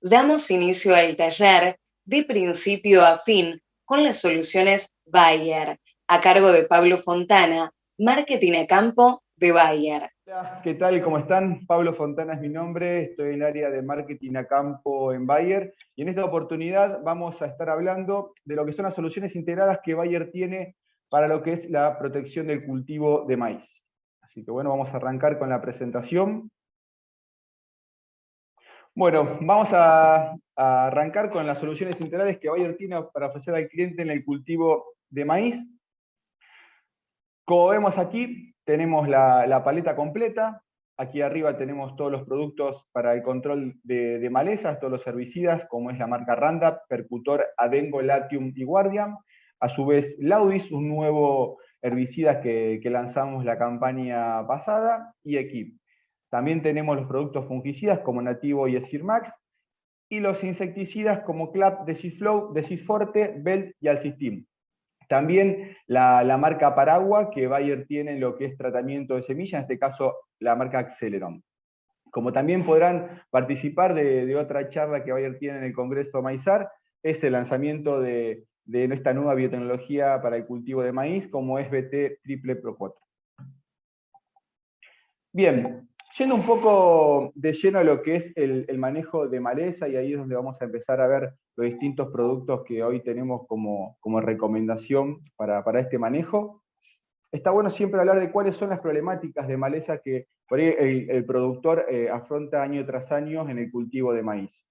Damos inicio al taller de principio a fin con las soluciones Bayer, a cargo de Pablo Fontana, Marketing a Campo de Bayer. Hola, ¿qué tal? ¿Cómo están? Pablo Fontana es mi nombre, estoy en el área de marketing a campo en Bayer y en esta oportunidad vamos a estar hablando de lo que son las soluciones integradas que Bayer tiene para lo que es la protección del cultivo de maíz. Así que bueno, vamos a arrancar con la presentación. Bueno, vamos a arrancar con las soluciones integrales que Bayer tiene para ofrecer al cliente en el cultivo de maíz. Como vemos aquí, tenemos la paleta completa. Aquí arriba tenemos todos los productos para el control de malezas, todos los herbicidas, como es la marca Roundup, Percutor, Adengo, Latium y Guardian. A su vez, Laudis, un nuevo herbicida que lanzamos la campaña pasada, y Equip. También tenemos los productos fungicidas como Nativo y Esirmax, y los insecticidas como Clap, Decisflow, Decisforte, Belt y Alcistim. También la marca Paragua, que Bayer tiene en lo que es tratamiento de semilla, en este caso la marca Acceleron. Como también podrán participar de otra charla que Bayer tiene en el Congreso Maizar, es el lanzamiento de esta nueva biotecnología para el cultivo de maíz, como es BT Triple Pro 4. Bien, yendo un poco de lleno a lo que es el manejo de maleza, y ahí es donde vamos a empezar a ver los distintos productos que hoy tenemos como recomendación para este manejo. Está bueno siempre hablar de cuáles son las problemáticas de maleza que por ahí el productor afronta año tras año en el cultivo de maíz.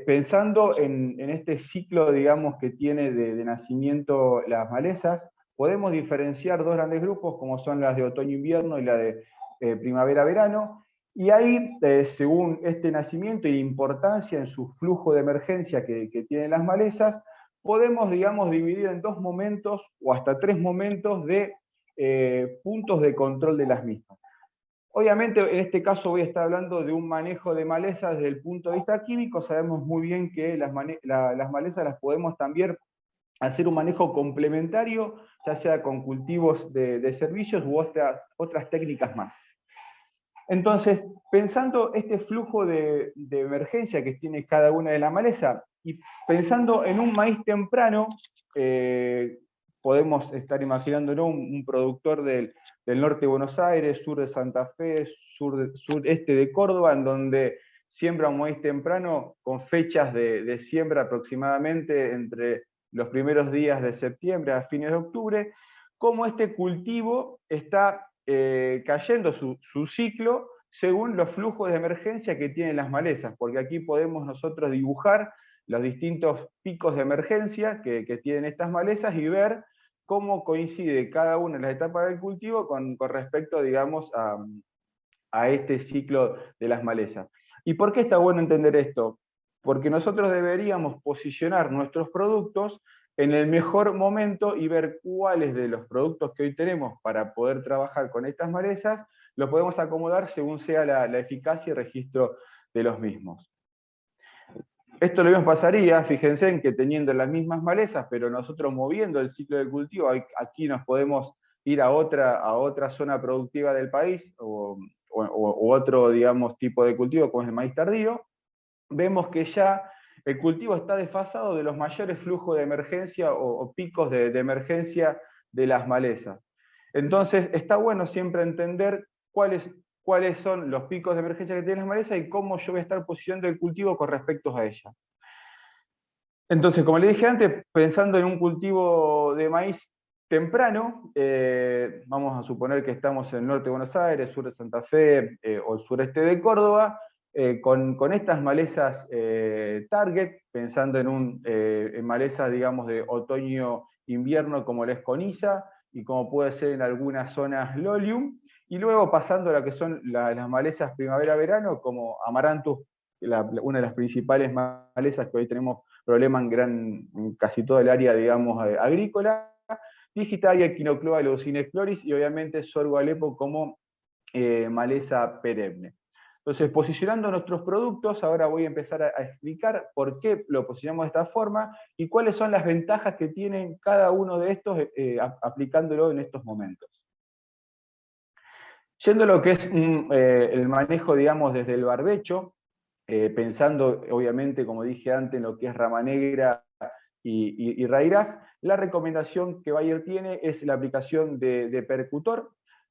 Pensando en este ciclo, digamos, que tiene de nacimiento las malezas, podemos diferenciar dos grandes grupos, como son las de otoño-invierno y la de primavera-verano, y ahí, según este nacimiento y la importancia en su flujo de emergencia que tienen las malezas, podemos, digamos, dividir en dos momentos o hasta tres momentos de puntos de control de las mismas. Obviamente, en este caso voy a estar hablando de un manejo de malezas desde el punto de vista químico. Sabemos muy bien que las malezas las podemos también hacer un manejo complementario, ya sea con cultivos de servicios u otras técnicas más. Entonces, pensando este flujo de emergencia que tiene cada una de las malezas, y pensando en un maíz temprano, podemos estar imaginándonos un productor del norte de Buenos Aires, sur de Santa Fe, sureste de Córdoba, en donde siembra un maíz temprano con fechas de siembra aproximadamente entre los primeros días de septiembre a fines de octubre, cómo este cultivo está cayendo su ciclo según los flujos de emergencia que tienen las malezas, porque aquí podemos nosotros dibujar los distintos picos de emergencia que tienen estas malezas y ver cómo coincide cada una de las etapas del cultivo con respecto, digamos, a este ciclo de las malezas. ¿Y por qué está bueno entender esto? Porque nosotros deberíamos posicionar nuestros productos en el mejor momento y ver cuáles de los productos que hoy tenemos para poder trabajar con estas malezas los podemos acomodar según sea la eficacia y registro de los mismos. Esto lo mismo pasaría, fíjense, en que teniendo las mismas malezas, pero nosotros moviendo el ciclo del cultivo, aquí nos podemos ir a otra zona productiva del país, o otro, digamos, tipo de cultivo, como es el maíz tardío, vemos que ya el cultivo está desfasado de los mayores flujos de emergencia o picos de emergencia de las malezas. Entonces, está bueno siempre entender cuáles son los picos de emergencia que tienen las malezas y cómo yo voy a estar posicionando el cultivo con respecto a ella. Entonces, como le dije antes, pensando en un cultivo de maíz temprano, vamos a suponer que estamos en el norte de Buenos Aires, sur de Santa Fe o el sureste de Córdoba, con estas malezas target, pensando en malezas, digamos, de otoño-invierno como la esconiza y como puede ser en algunas zonas lolium, y luego pasando a lo que son las malezas primavera-verano como Amaranthus, una de las principales malezas que hoy tenemos problema en casi todo el área, digamos, agrícola, Digitaria, Quinocloa, Leucine floris y obviamente Sorgo Alepo como maleza perenne. Entonces, posicionando nuestros productos, ahora voy a empezar a explicar por qué lo posicionamos de esta forma y cuáles son las ventajas que tienen cada uno de estos aplicándolo en estos momentos. Yendo a lo que es el manejo, digamos, desde el barbecho, pensando obviamente, como dije antes, en lo que es rama negra y Rairas, la recomendación que Bayer tiene es la aplicación de percutor.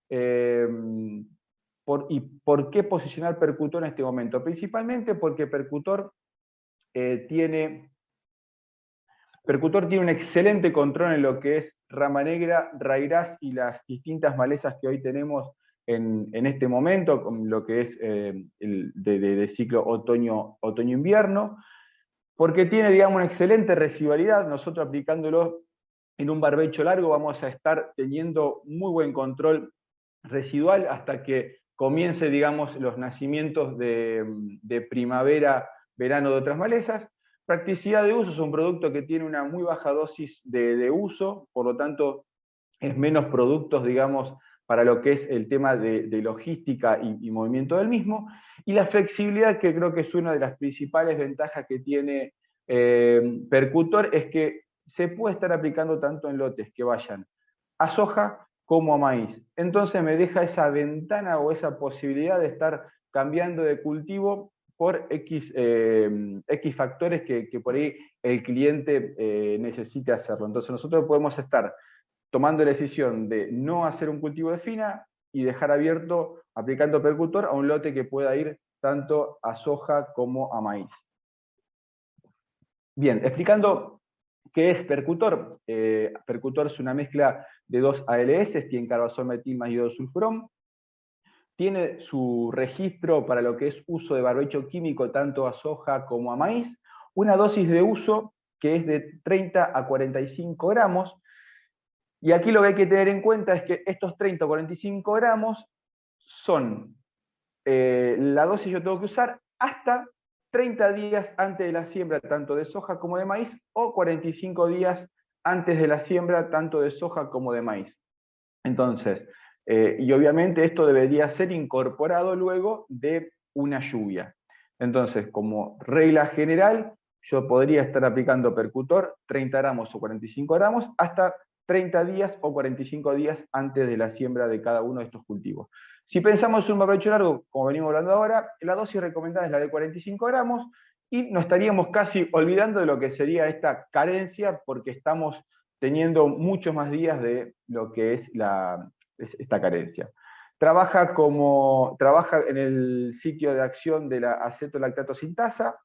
¿Y por qué posicionar percutor en este momento? Principalmente porque percutor tiene un excelente control en lo que es rama negra, raíraz y las distintas malezas que hoy tenemos en este momento, con lo que es de ciclo otoño-invierno, porque tiene, digamos, una excelente residualidad. Nosotros aplicándolo en un barbecho largo vamos a estar teniendo muy buen control residual hasta que comience, digamos, los nacimientos de primavera, verano de otras malezas. Practicidad de uso: es un producto que tiene una muy baja dosis de uso, por lo tanto es menos productos, digamos, para lo que es el tema de logística y movimiento del mismo, y la flexibilidad, que creo que es una de las principales ventajas que tiene Percutor, es que se puede estar aplicando tanto en lotes que vayan a soja como a maíz. Entonces me deja esa ventana o esa posibilidad de estar cambiando de cultivo por X factores que por ahí el cliente necesite hacerlo. Entonces nosotros podemos estar tomando la decisión de no hacer un cultivo de fina y dejar abierto, aplicando percutor, a un lote que pueda ir tanto a soja como a maíz. Bien, explicando qué es percutor. Percutor es una mezcla de dos ALS, tiene carbazol metil más iodosulfurón. Tiene su registro para lo que es uso de barbecho químico tanto a soja como a maíz. Una dosis de uso que es de 30 a 45 gramos. Y aquí lo que hay que tener en cuenta es que estos 30 o 45 gramos son la dosis que yo tengo que usar hasta 30 días antes de la siembra, tanto de soja como de maíz, o 45 días antes de la siembra, tanto de soja como de maíz. Entonces, y obviamente esto debería ser incorporado luego de una lluvia. Entonces, como regla general, yo podría estar aplicando percutor 30 gramos o 45 gramos hasta 30 días o 45 días antes de la siembra de cada uno de estos cultivos. Si pensamos en un barbecho largo, como venimos hablando ahora, la dosis recomendada es la de 45 gramos, y nos estaríamos casi olvidando de lo que sería esta carencia, porque estamos teniendo muchos más días de lo que es esta carencia. Trabaja en el sitio de acción de la acetolactato sintasa,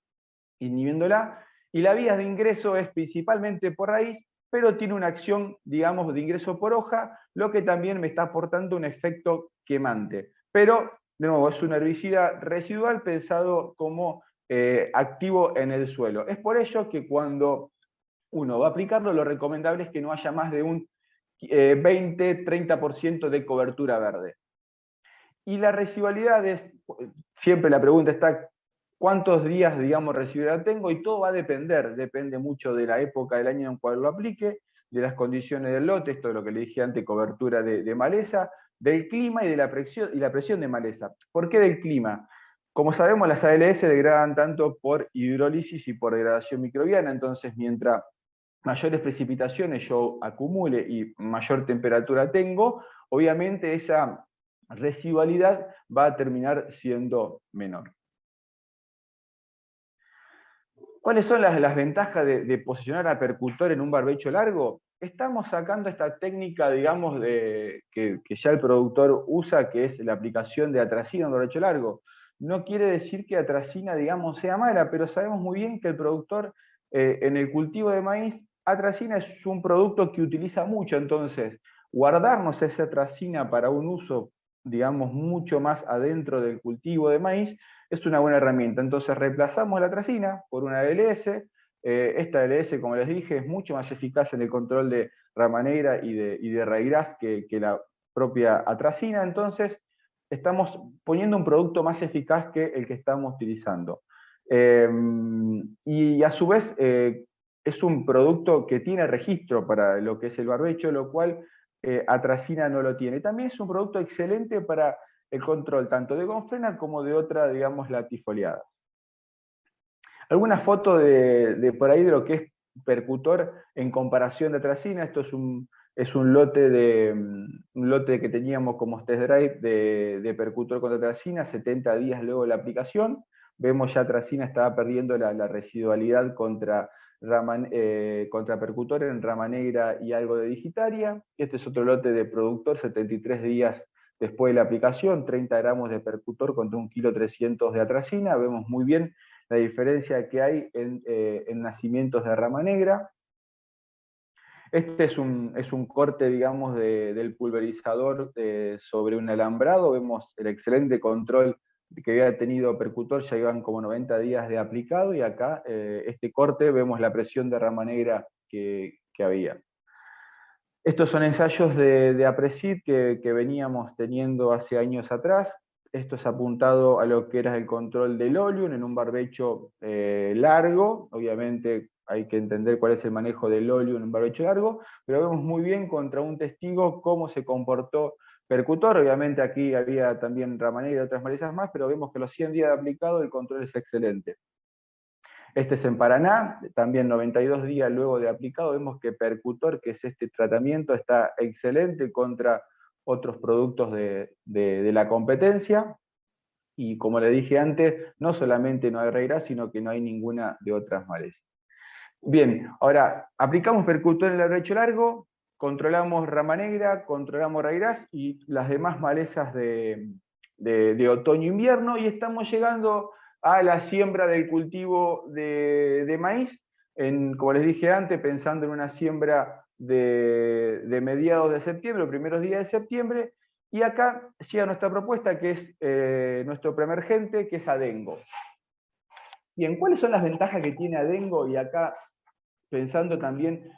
inhibiéndola, y la vía de ingreso es principalmente por raíz, pero tiene una acción, digamos, de ingreso por hoja, lo que también me está aportando un efecto quemante. Pero, de nuevo, es un herbicida residual pensado como activo en el suelo. Es por ello que cuando uno va a aplicarlo, lo recomendable es que no haya más de un 20-30% de cobertura verde. Y la residualidad es, siempre la pregunta está, ¿cuántos días, digamos, residualidad tengo? Y todo va a depende mucho de la época del año en el cual lo aplique, de las condiciones del lote, esto es lo que le dije antes, cobertura de maleza, del clima y de la presión de maleza. ¿Por qué del clima? Como sabemos, las ALS degradan tanto por hidrólisis y por degradación microbiana, entonces mientras mayores precipitaciones yo acumule y mayor temperatura tengo, obviamente esa residualidad va a terminar siendo menor. ¿Cuáles son las ventajas de posicionar a percutor en un barbecho largo? Estamos sacando esta técnica, digamos, que ya el productor usa, que es la aplicación de atracina en un barbecho largo. No quiere decir que atracina, digamos, sea mala, pero sabemos muy bien que el productor en el cultivo de maíz, atracina es un producto que utiliza mucho, entonces guardarnos esa atracina para un uso, digamos, mucho más adentro del cultivo de maíz, es una buena herramienta. Entonces reemplazamos la atracina por una ALS. Esta ALS, como les dije, es mucho más eficaz en el control de rama negra y de raíz que la propia atracina. Entonces estamos poniendo un producto más eficaz que el que estamos utilizando. Y a su vez es un producto que tiene registro para lo que es el barbecho, lo cual atracina no lo tiene. También es un producto excelente para el control tanto de gonfrena como de otras, digamos, latifoliadas. Alguna foto de por ahí de lo que es percutor en comparación de atracina. Esto es un lote que teníamos como test drive de percutor contra atracina, 70 días luego de la aplicación. vemos ya Tracina estaba perdiendo la residualidad contra Percutor en Rama Negra y algo de Digitaria. Este es otro lote de Productor, 73 días después de la aplicación, 30 gramos de Percutor contra 1,3 kg de Atracina. Vemos muy bien la diferencia que hay en nacimientos de Rama Negra. Este es un corte, digamos, del pulverizador sobre un alambrado. Vemos el excelente control que había tenido Percutor, ya iban como 90 días de aplicado, y acá, este corte, vemos la presión de Rama Negra que había. Estos son ensayos de Aprecid que veníamos teniendo hace años atrás. Esto es apuntado a lo que era el control del oleum en un barbecho largo. Obviamente hay que entender cuál es el manejo del oleum en un barbecho largo, pero vemos muy bien contra un testigo cómo se comportó Percutor. Obviamente aquí había también Rama Negra y otras malezas más, pero vemos que los 100 días de aplicado el control es excelente. Este es en Paraná, también 92 días luego de aplicado, vemos que Percutor, que es este tratamiento, está excelente contra otros productos de la competencia, y como le dije antes, no solamente no hay raigras, sino que no hay ninguna de otras malezas. Bien, ahora, aplicamos Percutor en el barbecho largo, controlamos Rama Negra, controlamos raigras y las demás malezas de otoño-invierno, y estamos llegando a la siembra del cultivo de maíz, como les dije antes, pensando en una siembra de mediados de septiembre, los primeros días de septiembre, y acá llega nuestra propuesta, que es nuestro preemergente, que es Adengo. Bien, ¿cuáles son las ventajas que tiene Adengo? Y acá, pensando también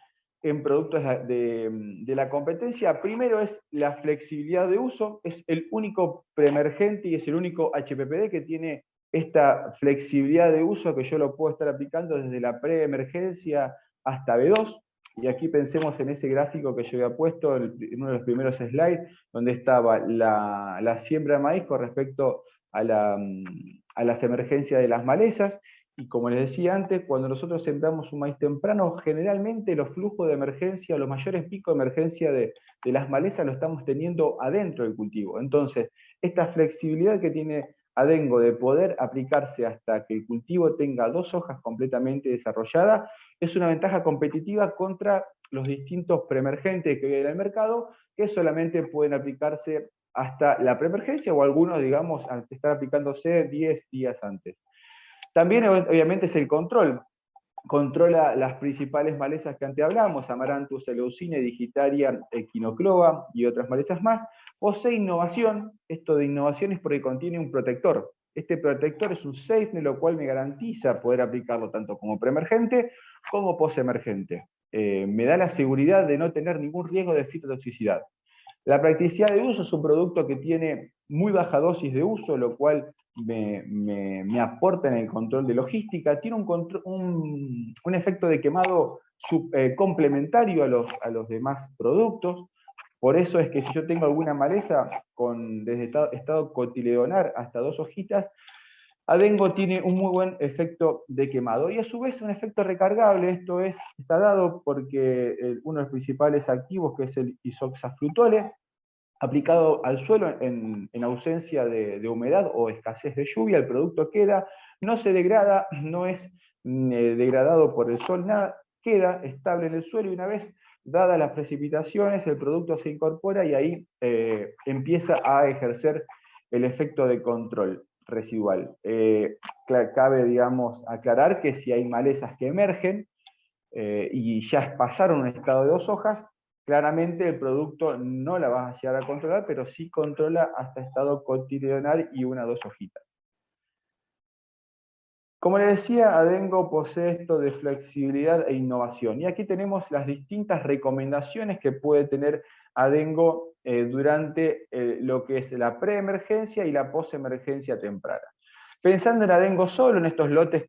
en productos de la competencia, primero es la flexibilidad de uso, es el único preemergente y es el único HPPD que tiene esta flexibilidad de uso, que yo lo puedo estar aplicando desde la preemergencia hasta B2, y aquí pensemos en ese gráfico que yo había puesto en uno de los primeros slides, donde estaba la siembra de maíz con respecto a las emergencias de las malezas. Y como les decía antes, cuando nosotros sembramos un maíz temprano, generalmente los flujos de emergencia, los mayores picos de emergencia de las malezas lo estamos teniendo adentro del cultivo. Entonces, esta flexibilidad que tiene Adengo de poder aplicarse hasta que el cultivo tenga 2 hojas completamente desarrolladas, es una ventaja competitiva contra los distintos preemergentes que hay en el mercado, que solamente pueden aplicarse hasta la preemergencia, o algunos, digamos, estar aplicándose 10 días antes. También, obviamente, es el control. Controla las principales malezas que antes hablamos, Amaranthus, Eleucine, Digitaria, Equinocloa y otras malezas más. Posee innovación. Esto de innovación es porque contiene un protector. Este protector es un SafeNet, lo cual me garantiza poder aplicarlo tanto como preemergente como posemergente. Me da la seguridad de no tener ningún riesgo de fitotoxicidad. La practicidad de uso es un producto que tiene muy baja dosis de uso, lo cual me aporta en el control de logística. Tiene un efecto de quemado complementario a los demás productos. Por eso es que si yo tengo alguna maleza desde estado cotiledonar hasta 2 hojitas, Adengo tiene un muy buen efecto de quemado, y a su vez un efecto recargable. Esto está dado porque uno de los principales activos, que es el isoxaflutole, aplicado al suelo en ausencia de humedad o escasez de lluvia, el producto queda, no se degrada, no es degradado por el sol, nada, queda estable en el suelo, y una vez dadas las precipitaciones, el producto se incorpora y ahí empieza a ejercer el efecto de control residual. Cabe, digamos, aclarar que si hay malezas que emergen y ya pasaron un estado de 2 hojas, claramente el producto no la vas a llegar a controlar, pero sí controla hasta estado cotiledonar y 1 o 2 hojitas. Como les decía, Adengo posee esto de flexibilidad e innovación. Y aquí tenemos las distintas recomendaciones que puede tener Adengo durante lo que es la preemergencia y la posemergencia temprana. Pensando en Adengo solo, en estos lotes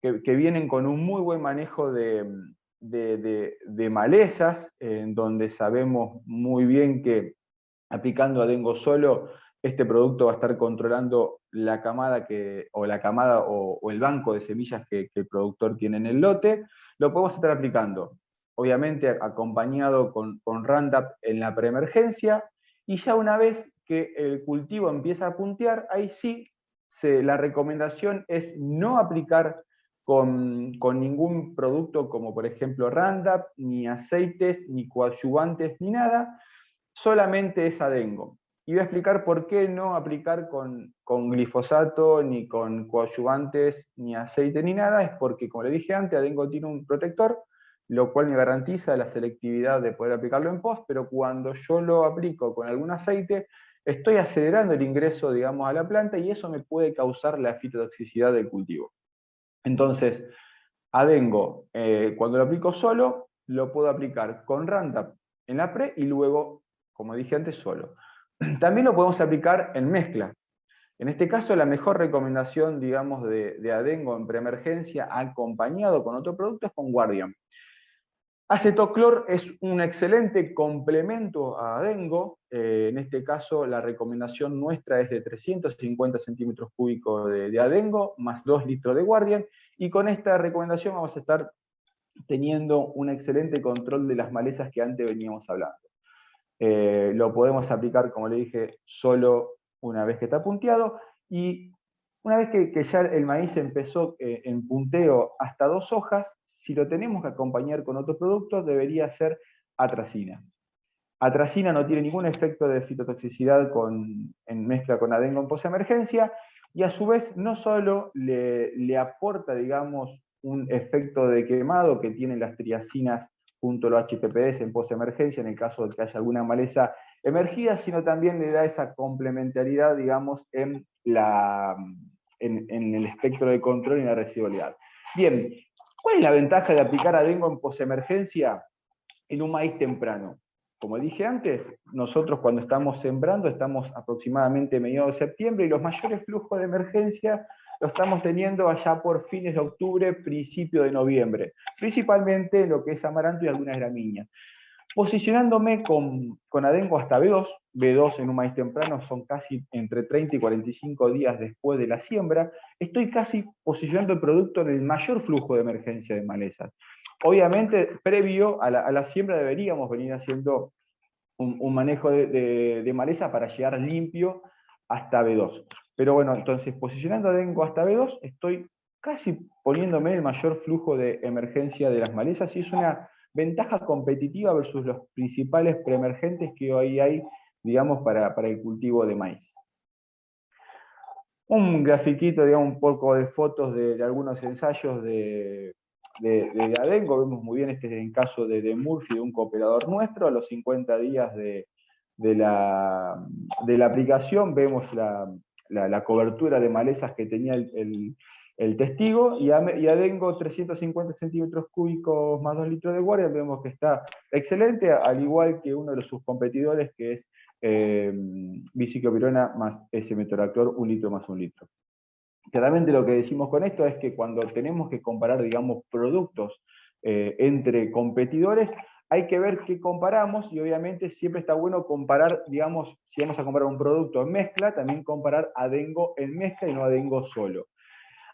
que vienen con un muy buen manejo de malezas, en donde sabemos muy bien que aplicando Adengo solo, este producto va a estar controlando la camada o el banco de semillas que el productor tiene en el lote. Lo podemos estar aplicando, obviamente acompañado con Roundup en la preemergencia, y ya una vez que el cultivo empieza a puntear, ahí sí la recomendación es no aplicar con ningún producto como por ejemplo Roundup, ni aceites, ni coadyuvantes, ni nada, solamente es Adengo. Y voy a explicar por qué no aplicar con glifosato, ni con coadyuvantes, ni aceite, ni nada. Es porque, como le dije antes, Adengo tiene un protector, lo cual me garantiza la selectividad de poder aplicarlo en post, pero cuando yo lo aplico con algún aceite, estoy acelerando el ingreso, digamos, a la planta y eso me puede causar la fitotoxicidad del cultivo. Entonces, Adengo, cuando lo aplico solo, lo puedo aplicar con Roundup en la pre y luego, como dije antes, solo. También lo podemos aplicar en mezcla. En este caso, la mejor recomendación, digamos, de Adengo en preemergencia acompañado con otro producto es con Guardian. Acetoclor es un excelente complemento a Adengo. En este caso, la recomendación nuestra es de 350 centímetros cúbicos de Adengo más 2 litros de Guardian. Y con esta recomendación vamos a estar teniendo un excelente control de las malezas que antes veníamos hablando. Lo podemos aplicar, como le dije, solo una vez que está punteado. Y una vez que ya el maíz empezó en punteo hasta 2 hojas, si lo tenemos que acompañar con otro producto, debería ser atracina. Atracina no tiene ningún efecto de fitotoxicidad en mezcla con Adengo en posemergencia, y a su vez no solo le aporta, digamos, un efecto de quemado que tienen las triacinas junto a los HPPS en posemergencia, en el caso de que haya alguna maleza emergida, sino también le da esa complementariedad, digamos, en el espectro de control y la residualidad. Bien, ¿cuál es la ventaja de aplicar Adengo en posemergencia en un maíz temprano? Como dije antes, nosotros cuando estamos sembrando estamos aproximadamente mediados de septiembre y los mayores flujos de emergencia lo estamos teniendo allá por fines de octubre, principio de noviembre, principalmente lo que es amaranto y algunas gramíneas. Posicionándome con Adengo hasta B2, B2 en un maíz temprano son casi entre 30 y 45 días después de la siembra, estoy casi posicionando el producto en el mayor flujo de emergencia de malezas. Obviamente, previo a la siembra deberíamos venir haciendo un manejo de maleza para llegar limpio hasta B2. Pero bueno, entonces posicionando Adengo hasta B2, estoy casi poniéndome en el mayor flujo de emergencia de las malezas y es una ventaja competitiva versus los principales preemergentes que hoy hay, digamos, para el cultivo de maíz. Un grafiquito, digamos, un poco de fotos de algunos ensayos de Adengo. Vemos muy bien este es el caso de Murphy, de un cooperador nuestro. A los 50 días de la aplicación vemos la cobertura de malezas que tenía el testigo, y Adengo 350 centímetros cúbicos más 2 litros de Guardian, vemos que está excelente, al igual que uno de sus competidores, que es Biciclopirona más S-metoractor, 1 litro más 1 litro. Claramente lo que decimos con esto es que cuando tenemos que comparar, digamos, productos entre competidores, hay que ver qué comparamos, y obviamente siempre está bueno comparar, digamos, si vamos a comparar un producto en mezcla, también comparar Adengo en mezcla y no Adengo solo.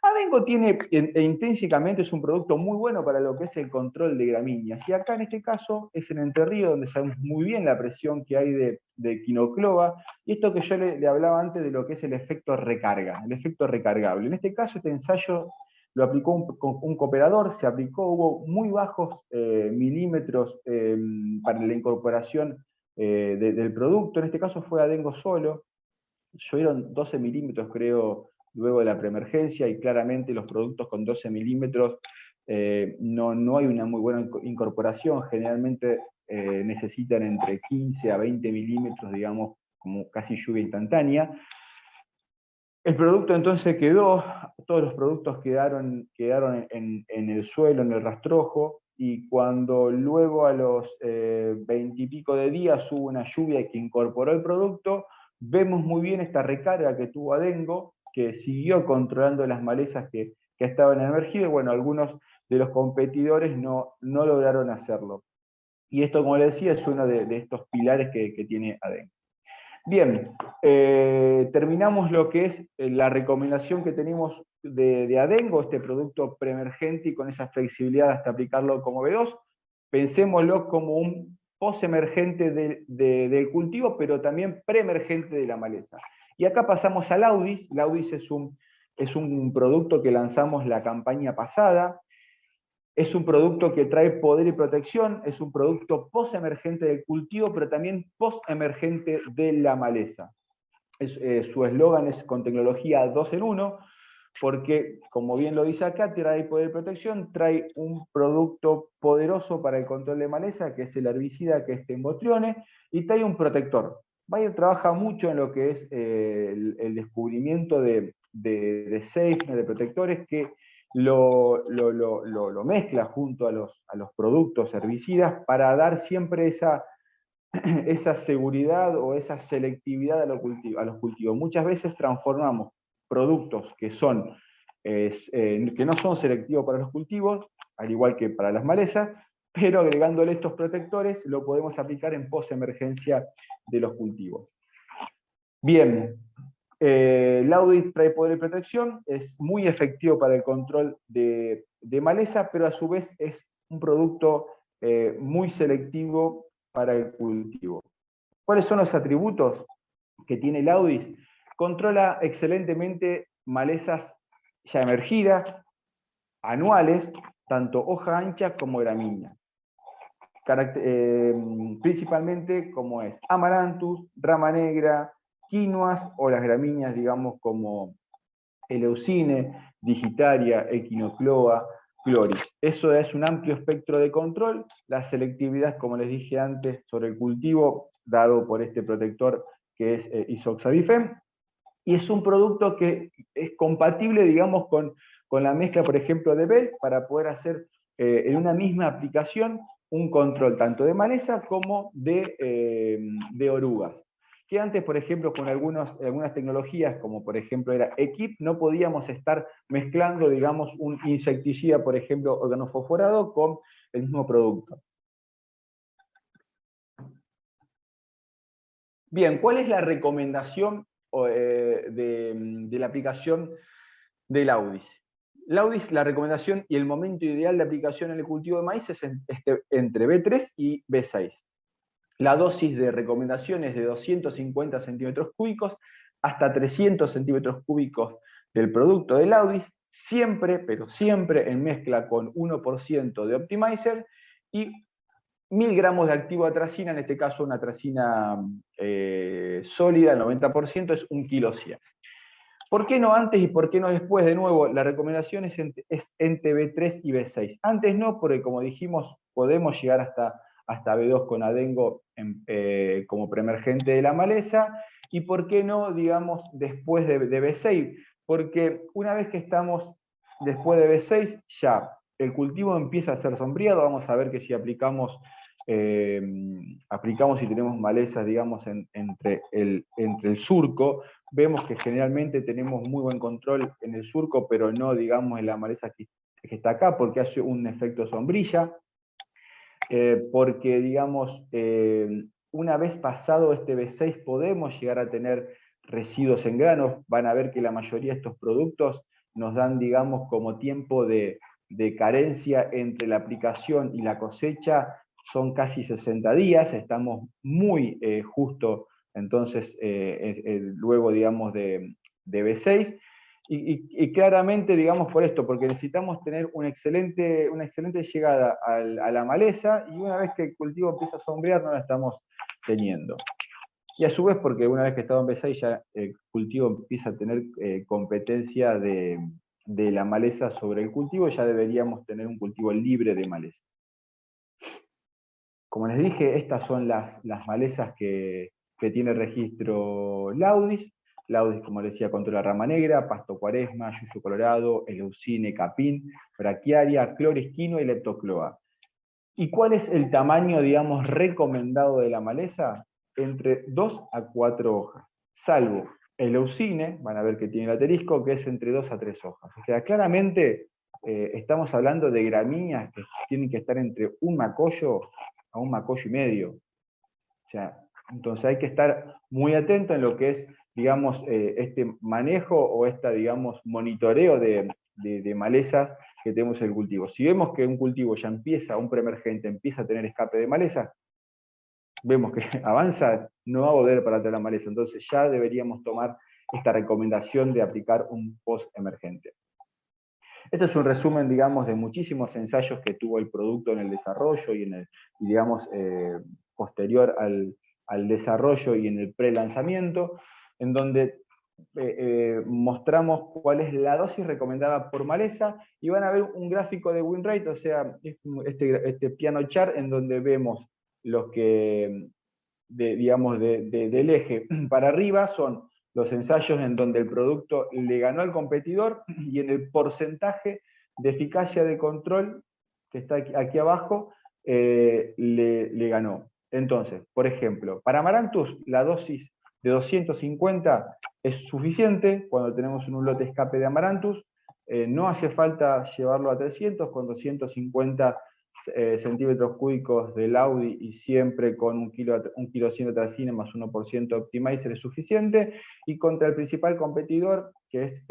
Adengo tiene, intrínsecamente es un producto muy bueno para lo que es el control de gramíneas, y acá en este caso es en Entre Ríos, donde sabemos muy bien la presión que hay de quinocloa, y esto que yo le hablaba antes de lo que es el efecto recarga, el efecto recargable. En este caso este ensayo lo aplicó un cooperador, se aplicó, hubo muy bajos milímetros para la incorporación del producto, en este caso fue Adengo solo, llovieron 12 milímetros creo, luego de la preemergencia, y claramente los productos con 12 milímetros no hay una muy buena incorporación, generalmente necesitan entre 15 a 20 milímetros, digamos, como casi lluvia instantánea. El producto entonces quedó, todos los productos quedaron en el suelo, en el rastrojo, y cuando luego a los 20 y pico de días hubo una lluvia que incorporó el producto, vemos muy bien esta recarga que tuvo Adengo, que siguió controlando las malezas que estaban emergidas, y bueno, algunos de los competidores no lograron hacerlo. Y esto, como les decía, es uno de estos pilares que tiene Adengo. Bien, terminamos lo que es la recomendación que tenemos de Adengo, este producto preemergente y con esa flexibilidad hasta aplicarlo como B2. Pensémoslo como un posemergente del cultivo, pero también preemergente de la maleza. Y acá pasamos al Laudis. Laudis es un producto que lanzamos la campaña pasada. Es un producto que trae poder y protección, es un producto post-emergente del cultivo, pero también post-emergente de la maleza. Su eslogan es con tecnología 2 en 1, porque, como bien lo dice acá, trae poder y protección, trae un producto poderoso para el control de maleza, que es el herbicida, que es Tembotrione, y trae un protector. Bayer trabaja mucho en lo que es el descubrimiento de safe, de protectores, que lo mezcla junto a los productos herbicidas para dar siempre esa seguridad o esa selectividad a los cultivos. Muchas veces transformamos productos que no son selectivos para los cultivos, al igual que para las malezas, pero agregándole estos protectores lo podemos aplicar en post-emergencia de los cultivos. Bien, Laudis trae poder y protección, es muy efectivo para el control de maleza, pero a su vez es un producto muy selectivo para el cultivo. ¿Cuáles son los atributos que tiene Laudis? Controla excelentemente malezas ya emergidas, anuales, tanto hoja ancha como gramínea. Principalmente como es Amaranthus, rama negra, quinoas o las gramíneas, digamos, como Eleucine, Digitaria, Echinocloa, Chloris. Eso es un amplio espectro de control. La selectividad, como les dije antes, sobre el cultivo, dado por este protector que es Isoxabifen. Y es un producto que es compatible, digamos, con la mezcla, por ejemplo, de Bell, para poder hacer en una misma aplicación un control tanto de maleza como de orugas. Que antes, por ejemplo, con algunas tecnologías, como por ejemplo era Equip, no podíamos estar mezclando, digamos, un insecticida, por ejemplo, organofosforado, con el mismo producto. Bien, ¿cuál es la recomendación de la aplicación de Laudis? Laudis, la recomendación y el momento ideal de aplicación en el cultivo de maíz es entre B3 y B6. La dosis de recomendación es de 250 centímetros cúbicos hasta 300 centímetros cúbicos del producto de Laudis, siempre, pero siempre en mezcla con 1% de Optimizer y 1000 gramos de activo atracina, en este caso una atracina sólida, el 90%, es 1,1 kg. ¿Por qué no antes y por qué no después? De nuevo, la recomendación es entre B3 y B6. Antes no, porque como dijimos, podemos llegar hasta B2 con adengo como preemergente de la maleza, y por qué no, digamos, después de B6, porque una vez que estamos después de B6, ya el cultivo empieza a ser sombreado. Vamos a ver que si aplicamos y tenemos malezas, digamos, entre el surco, vemos que generalmente tenemos muy buen control en el surco, pero no, digamos, en la maleza que está acá, porque hace un efecto sombrilla, porque, digamos, una vez pasado este B6 podemos llegar a tener residuos en granos. Van a ver que la mayoría de estos productos nos dan, digamos, como tiempo de carencia entre la aplicación y la cosecha, son casi 60 días, estamos muy justo entonces luego, digamos, de B6, y claramente, digamos, por esto, porque necesitamos tener una excelente llegada a la maleza, y una vez que el cultivo empieza a sombrear no la estamos teniendo. Y a su vez, porque una vez que está en B6 ya el cultivo empieza a tener competencia de la maleza sobre el cultivo, ya deberíamos tener un cultivo libre de maleza. Como les dije, estas son las malezas que tiene registro Laudis. Laudis, como les decía, controla rama negra, pasto cuaresma, yuyo colorado, eleucine, capín, braquiaria, cloris, quinoa y leptocloa. ¿Y cuál es el tamaño, digamos, recomendado de la maleza? Entre 2 a 4 hojas, salvo eleucine, van a ver que tiene el asterisco, que es entre 2 a 3 hojas. O sea, claramente estamos hablando de gramíneas que tienen que estar entre un macollo a un macollo y medio. O sea, entonces hay que estar muy atento en lo que es, digamos, este manejo o digamos, monitoreo de malezas que tenemos en el cultivo. Si vemos que un cultivo ya un preemergente empieza a tener escape de maleza, vemos que avanza, no va a volver para atrás la maleza, entonces ya deberíamos tomar esta recomendación de aplicar un post emergente. Esto es un resumen, digamos, de muchísimos ensayos que tuvo el producto en el desarrollo y digamos, posterior al desarrollo y en el pre-lanzamiento, en donde mostramos cuál es la dosis recomendada por maleza, y van a ver un gráfico de win rate, o sea, este piano chart en donde vemos los que, digamos, del eje para arriba son los ensayos en donde el producto le ganó al competidor, y en el porcentaje de eficacia de control, que está aquí abajo, le ganó. Entonces, por ejemplo, para Amaranthus la dosis de 250 es suficiente cuando tenemos un lote escape de Amaranthus. No hace falta llevarlo a 300, con 250 centímetros cúbicos del Audi y siempre con un kilo 100 de tracina más 1% optimizer es suficiente. Y contra el principal competidor, que es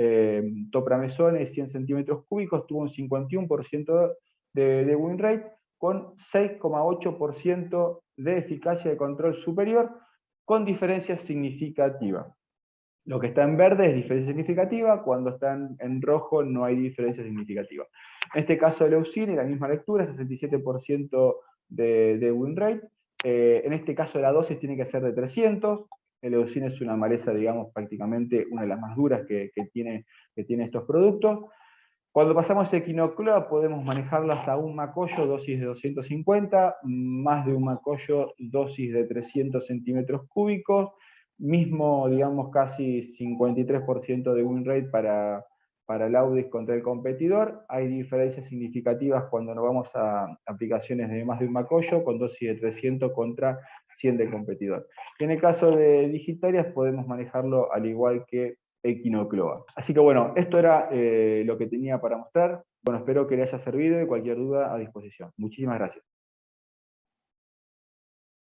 Topramezone, 100 centímetros cúbicos, tuvo un 51% de win rate, con 6,8% de eficacia de control superior, con diferencia significativa. Lo que está en verde es diferencia significativa, cuando está en rojo no hay diferencia significativa. En este caso de Leucine, la misma lectura, 67% de win rate. En este caso la dosis tiene que ser de 300. El Leucine es una maleza, digamos, prácticamente una de las más duras que tiene estos productos. Cuando pasamos a Equinocloa podemos manejarlo hasta un macollo, dosis de 250, más de un macollo, dosis de 300 centímetros cúbicos, mismo, digamos, casi 53% de win rate para el Audis contra el competidor. Hay diferencias significativas cuando nos vamos a aplicaciones de más de un macollo, con dosis de 300 contra 100 del competidor. Y en el caso de Digitarias podemos manejarlo al igual que Equinocloa. Así que bueno, esto era lo que tenía para mostrar. Bueno, espero que les haya servido y cualquier duda a disposición. Muchísimas gracias.